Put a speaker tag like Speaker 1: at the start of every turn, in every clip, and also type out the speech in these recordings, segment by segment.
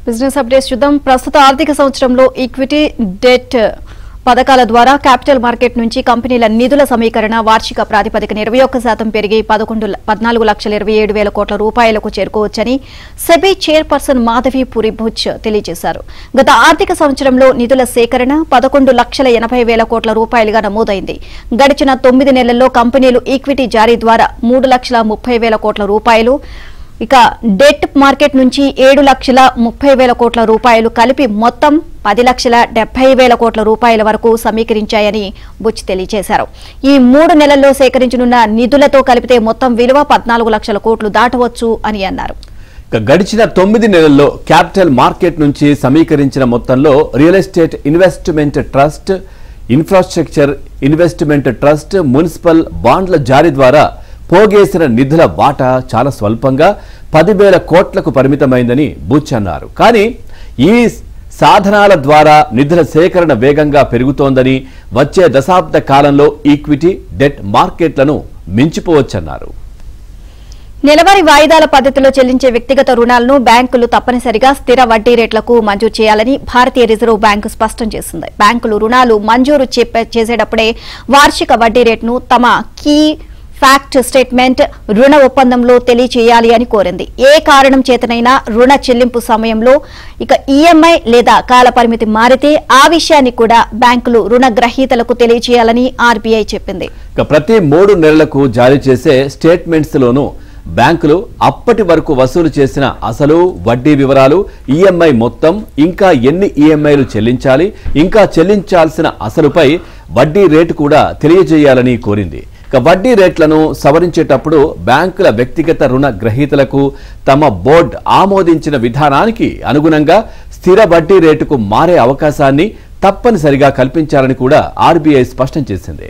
Speaker 1: Business updates చూద్దాం. ప్రస్తుత ఆర్థిక సంవత్సరంలో ఈక్విటీ డెట్ పథకాల ద్వారా క్యాపిటల్ మార్కెట్ నుంచి కంపెనీల నిధుల సమీకరణ వార్షిక ప్రాతిపదికన 21% పెరిగి 14,27,000 కోట్ల రూపాయలకు చేరుకోవచ్చని సెబీ చైర్పర్సన్ మాధవి పురిభుజ్ తెలియజేశారు. గత ఆర్థిక సంవత్సరంలో నిధుల సేకరణ 11,80,000 కోట్ల రూపాయలుగా నమోదైంది. గడిచిన 9 నెలల్లో కంపెనీలు ఈక్విటీ జారీ ద్వారా 3,30,000 కోట్ల రూపాయలు, ఇక డెట్ మార్కెట్ నుంచి 7,30,000 కోట్ల రూపాయలు కలిపి మొత్తం 10,70,000 కోట్ల రూపాయల వరకు సమీకరించాయని బుచ్ తెలియజేశారు. ఈ 3 నెలల్లో సేకరించనున్న నిధులతో కలిపితే మొత్తం విలువ 14 లక్షల కోట్లు దాటవచ్చు అని అన్నారు.
Speaker 2: గడిచిన 9 నెలల్లో క్యాపిటల్ మార్కెట్ నుంచి సమీకరించిన మొత్తంలో real estate investment trust, infrastructure investment trust, municipal బాండ్ల జారీ ద్వారా పోగేసిన నిధుల వాటా చాలా స్వల్పంగా 10,000 కోట్లకు పరిమితమైందని బుచ్ అన్నారు. కానీ ఈ సాధనాల ద్వారా నిధుల సేకరణ వేగంగా పెరుగుతోందని, వచ్చే దశాబ్ద కాలంలో ఈక్విటీ డెట్ మార్కెట్లను మించిపోవచ్చన్నారు.
Speaker 1: నెలవారీ వాయిదాల పద్ధతిలో చెల్లించే వ్యక్తిగత రుణాలను బ్యాంకులు తప్పనిసరిగా స్థిర వడ్డీ రేట్లకు మంజూరు చేయాలని భారతీయ రిజర్వ్ బ్యాంకు స్పష్టం చేసింది. బ్యాంకులు రుణాలు మంజూరు చేసేటప్పుడే వార్షిక వడ్డీ రేటును తమ కీ ఫ్యాక్ట్ స్టేట్మెంట్ రుణ ఒప్పందంలో తెలియచేయాలి అని కోరింది. ఏ కారణం చేతనైనా రుణ చెల్లింపు సమయంలో ఇక ఈఎంఐ లేదా కాల పరిమితి మారితే ఆ విషయాన్ని కూడా బ్యాంకులు రుణ గ్రహీతలకు తెలియచేయాలని ఆర్బీఐ చెప్పింది.
Speaker 2: ప్రతి 3 నెలలకు జారీ చేసే స్టేట్మెంట్స్ లోనూ బ్యాంకులు అప్పటి వరకు వసూలు చేసిన అసలు, వడ్డీ వివరాలు, ఈఎంఐ మొత్తం, ఇంకా ఎన్ని ఈఎంఐలు చెల్లించాలి, ఇంకా చెల్లించాల్సిన అసలుపై వడ్డీ రేటు కూడా తెలియజేయాలని కోరింది. వడ్డీ రేట్లను సవరించేటప్పుడు బ్యాంకుల వ్యక్తిగత రుణ గ్రహీతలకు తమ బోర్డు ఆమోదించిన విధానానికి అనుగుణంగా స్థిర వడ్డీ రేటుకు మారే అవకాశాన్ని తప్పనిసరిగా కల్పించాలని కూడా ఆర్బీఐ స్పష్టం చేసింది.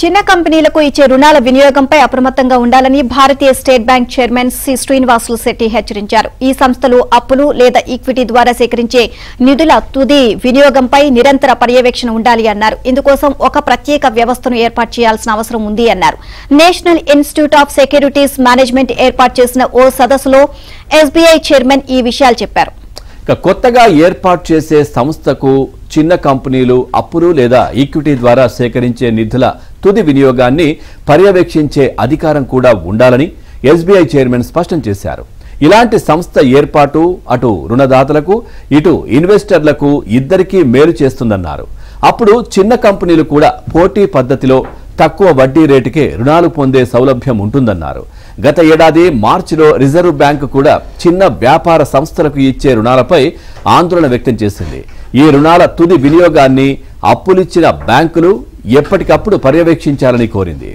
Speaker 1: చిన్న కంపెనీలకు ఇచ్చే రుణాల వినియోగంపై అప్రమత్తంగా ఉండాలని భారతీయ State Bank chairman C Srinivasulu Shetty హెచ్చరించారు. ఈ సంస్థలు అప్పులు లేదా ఈక్విటీ ద్వారా సేకరించే నిధుల తుది వినియోగంపై నిరంతర పర్యవేక్షణ ఉండాలి అన్నారు. ఇందుకోసం ఒక ప్రత్యేక వ్యవస్థను ఏర్పాటు చేయాల్సిన అవసరం ఉంది అన్నారు. National institute of securities management ఏర్పాటు చేసిన ఓ సదస్సులో ఎస్బీఐ చైర్మన్ ఈ విషయాలు చెప్పారు.
Speaker 2: కొత్తగా ఏర్పాటు చేసే సంస్థకు చిన్న కంపెనీలు అప్పులు లేదా ఈక్విటీ ద్వారా సేకరించే నిధుల తుది వినియోగాన్ని పర్యవేక్షించే అధికారం కూడా ఉండాలని ఎస్బీఐ చైర్మన్ స్పష్టం చేశారు. ఇలాంటి సంస్థ ఏర్పాటు అటు రుణదాతలకు ఇటు ఇన్వెస్టర్లకు ఇద్దరికీ మేలు చేస్తుందన్నారు. అప్పుడు చిన్న కంపెనీలు కూడా పోటీ పద్ధతిలో తక్కువ వడ్డీ రేటుకే రుణాలు పొందే సౌలభ్యం ఉంటుందన్నారు. గత ఏడాది మార్చిలో రిజర్వ్ బ్యాంకు కూడా చిన్న వ్యాపార సంస్థలకు ఇచ్చే రుణాలపై ఆందోళన వ్యక్తం చేసింది. ఈ రుణాల తుది వినియోగాన్ని అప్పులిచ్చిన బ్యాంకులు ఎప్పటికప్పుడు పర్యవేక్షించాలని కోరింది.